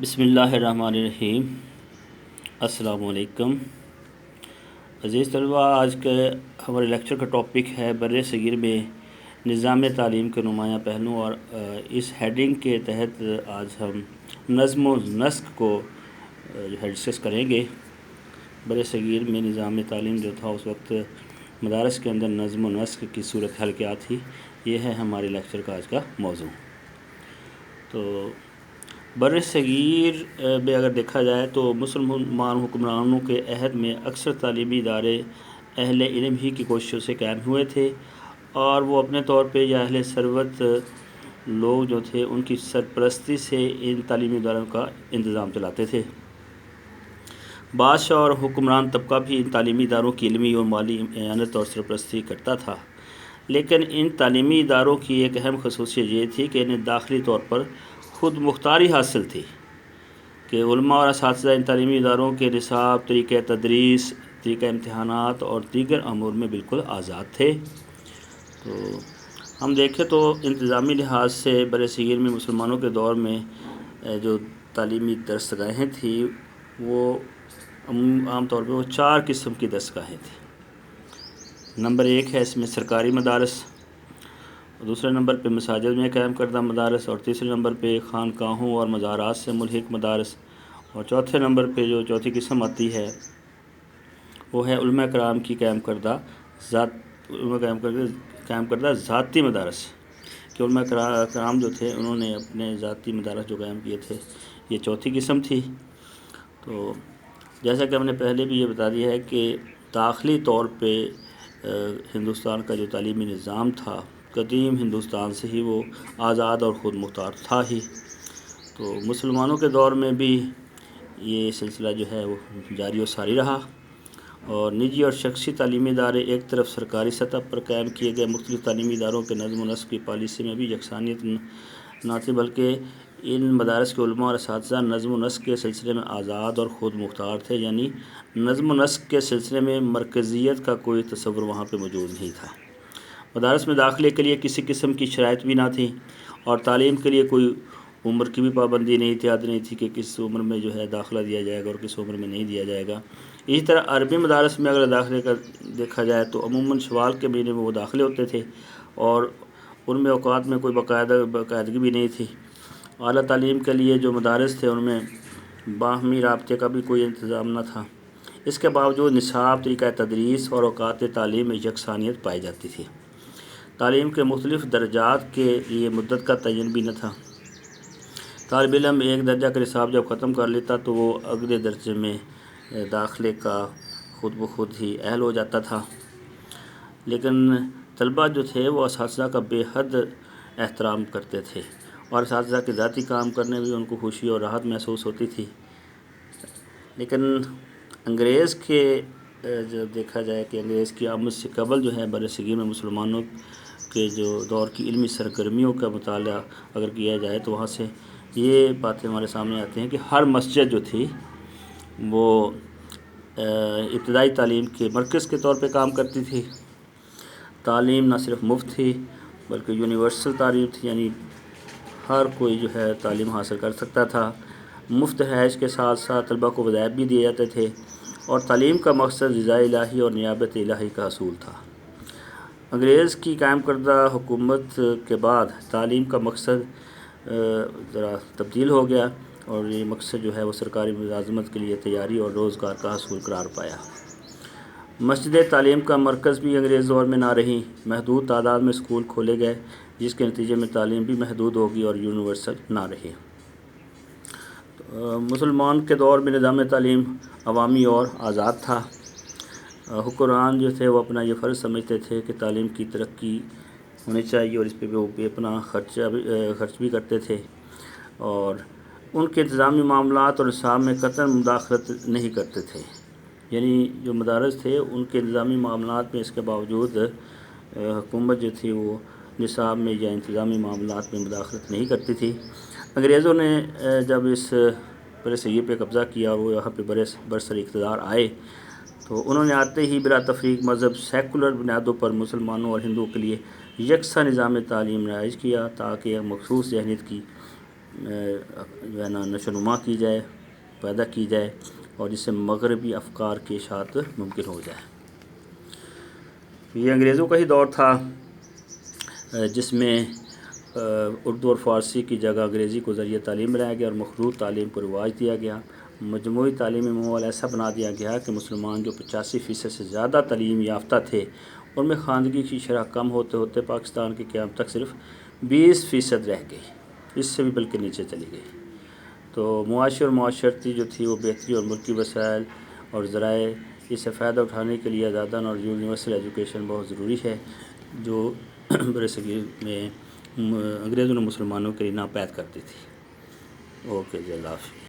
بسم اللہ الرحمن الرحیم۔ السلام علیکم عزیز طلباء، آج کے ہمارے لیکچر کا ٹاپک ہے بر صغیر میں نظام تعلیم کے نمایاں پہلو، اور اس ہیڈنگ کے تحت آج ہم نظم و نسق کو جو ہے ڈسکس کریں گے۔ بر صغیر میں نظام تعلیم جو تھا اس وقت مدارس کے اندر نظم و نسق کی صورتحال کیا تھی، یہ ہے ہمارے لیکچر کا آج کا موضوع۔ تو بر صغیر میں اگر دیکھا جائے تو مسلمان حکمرانوں کے عہد میں اکثر تعلیمی ادارے اہل علم ہی کی کوششوں سے قائم ہوئے تھے، اور وہ اپنے طور پہ یا اہل ثروت لوگ جو تھے ان کی سرپرستی سے ان تعلیمی اداروں کا انتظام چلاتے تھے۔ بادشاہ اور حکمران طبقہ بھی ان تعلیمی اداروں کی علمی اور مالی اعانت اور سرپرستی کرتا تھا، لیکن ان تعلیمی اداروں کی ایک اہم خصوصیت یہ تھی کہ انہیں داخلی طور پر خود مختاری حاصل تھی کہ علماء اور اساتذہ ان تعلیمی اداروں کے نصاب، طریقہ تدریس، طریقہ امتحانات اور دیگر امور میں بالکل آزاد تھے۔ تو ہم دیکھیں تو انتظامی لحاظ سے بر صغیر میں مسلمانوں کے دور میں جو تعلیمی درسگاہیں تھیں وہ عام طور پہ وہ 4 قسم کی درسگاہیں تھیں۔ نمبر 1 ہے اس میں سرکاری مدارس، دوسرے نمبر پہ مساجد میں قائم کردہ مدارس، اور تیسرے نمبر پہ خانقاہوں اور مزارات سے ملحق مدارس، اور چوتھے نمبر پہ جو چوتھی قسم آتی ہے وہ ہے علماء کرام کی قائم کردہ ذاتی مدارس، کہ علماء کرام جو تھے انہوں نے اپنے ذاتی مدارس جو قائم کیے تھے، یہ چوتھی قسم تھی۔ تو جیسا کہ ہم نے پہلے بھی یہ بتا دیا ہے کہ داخلی طور پہ ہندوستان کا جو تعلیمی نظام تھا قدیم ہندوستان سے ہی وہ آزاد اور خود مختار تھا ہی۔ تو مسلمانوں کے دور میں بھی یہ سلسلہ جو ہے وہ جاری و ساری رہا، اور نجی اور شخصی تعلیمی ادارے ایک طرف سرکاری سطح پر قائم کیے گئے مختلف تعلیمی اداروں کے نظم و نسق کی پالیسی میں بھی یکسانیت نہ تھی، بلکہ ان مدارس کے علماء اور اساتذہ نظم و نسق کے سلسلے میں آزاد اور خود مختار تھے، یعنی نظم و نسق کے سلسلے میں مرکزیت کا کوئی تصور وہاں پہ موجود نہیں تھا۔ مدارس میں داخلے کے لیے کسی قسم کی شرائط بھی نہ تھی، اور تعلیم کے لیے کوئی عمر کی بھی پابندی نہیں تھی، حد نہیں تھی کہ کس عمر میں جو ہے داخلہ دیا جائے گا اور کس عمر میں نہیں دیا جائے گا۔ اسی طرح عربی مدارس میں اگر داخلے کا دیکھا جائے تو عموماً شوال کے مہینے میں وہ داخلے ہوتے تھے، اور ان میں اوقات میں کوئی باقاعدگی بھی نہیں تھی۔ اعلیٰ تعلیم کے لیے جو مدارس تھے ان میں باہمی رابطے کا بھی کوئی انتظام نہ تھا۔ اس کے باوجود نصاب، طریقہ تدریس اور اوقات تعلیم میں یکسانیت پائی جاتی تھی۔ تعلیم کے مختلف درجات کے لیے مدت کا تعین بھی نہ تھا۔ طالب علم ایک درجہ کا نصاب جب ختم کر لیتا تو وہ اگلے درجے میں داخلے کا خود بخود ہی اہل ہو جاتا تھا، لیکن طلباء جو تھے وہ اساتذہ کا بے حد احترام کرتے تھے، اور اساتذہ کے ذاتی کام کرنے میں ان کو خوشی اور راحت محسوس ہوتی تھی۔ لیکن انگریز کے جو دیکھا جائے کہ انگریز کی آمد سے قبل جو ہے بر صغیر میں مسلمانوں کے جو دور کی علمی سرگرمیوں کا مطالعہ اگر کیا جائے تو وہاں سے یہ باتیں ہمارے سامنے آتی ہیں کہ ہر مسجد جو تھی وہ ابتدائی تعلیم کے مرکز کے طور پہ کام کرتی تھی۔ تعلیم نہ صرف مفت تھی بلکہ یونیورسل تعلیم تھی، یعنی ہر کوئی جو ہے تعلیم حاصل کر سکتا تھا۔ مفت رہائش کے ساتھ ساتھ طلباء کو وظائف بھی دیے جاتے تھے، اور تعلیم کا مقصد رضا الہی اور نیابت الہی کا حصول تھا۔ انگریز کی قائم کردہ حکومت کے بعد تعلیم کا مقصد ذرا تبدیل ہو گیا، اور یہ مقصد جو ہے وہ سرکاری ملازمت کے لیے تیاری اور روزگار کا حصول قرار پایا۔ مسجد تعلیم کا مرکز بھی انگریز دور میں نہ رہی، محدود تعداد میں اسکول کھولے گئے، جس کے نتیجے میں تعلیم بھی محدود ہوگی اور یونیورسل نہ رہی۔ مسلمان کے دور میں نظام تعلیم عوامی اور آزاد تھا۔ حکمران جو تھے وہ اپنا یہ فرض سمجھتے تھے کہ تعلیم کی ترقی ہونی چاہیے، اور اس پہ وہ اپنا خرچ بھی کرتے تھے، اور ان کے انتظامی معاملات اور نصاب میں قطعاً مداخلت نہیں کرتے تھے۔ یعنی جو مدارس تھے ان کے انتظامی معاملات میں اس کے باوجود حکومت جو تھی وہ نصاب میں یا انتظامی معاملات میں مداخلت نہیں کرتی تھی۔ انگریزوں نے جب اس بر صغیر پہ قبضہ کیا اور وہ یہاں پہ برسر اقتدار آئے تو انہوں نے آتے ہی بلا تفریق مذہب سیکولر بنیادوں پر مسلمانوں اور ہندوؤں کے لیے یکساں نظام تعلیم رائج کیا، تاکہ ایک مخصوص ذہنیت کی جو ہے نا نشو نما کی جائے، پیدا کی جائے، اور جس سے مغربی افکار کی اشاعت ممکن ہو جائے۔ یہ انگریزوں کا ہی دور تھا جس میں اردو اور فارسی کی جگہ انگریزی کو ذریعہ تعلیم بنایا گیا اور مخلوط تعلیم کو رواج دیا گیا۔ مجموعی تعلیمی ماحول ایسا بنا دیا گیا کہ مسلمان جو 85% سے زیادہ تعلیم یافتہ تھے، ان میں خواندگی کی شرح کم ہوتے ہوتے پاکستان کی قیام تک صرف 20% رہ گئی، اس سے بھی بلکہ نیچے چلی گئی۔ تو معاشی اور معاشرتی جو تھی وہ بہتری اور ملکی وسائل اور ذرائع اس سے فائدہ اٹھانے کے لیے آزادانہ اور یونیورسل ایجوکیشن بہت ضروری ہے، جو برصغیر میں انگریزوں نے مسلمانوں کے لیے ناپید کرتی تھی۔ اوکے جی، اللہ حافظ۔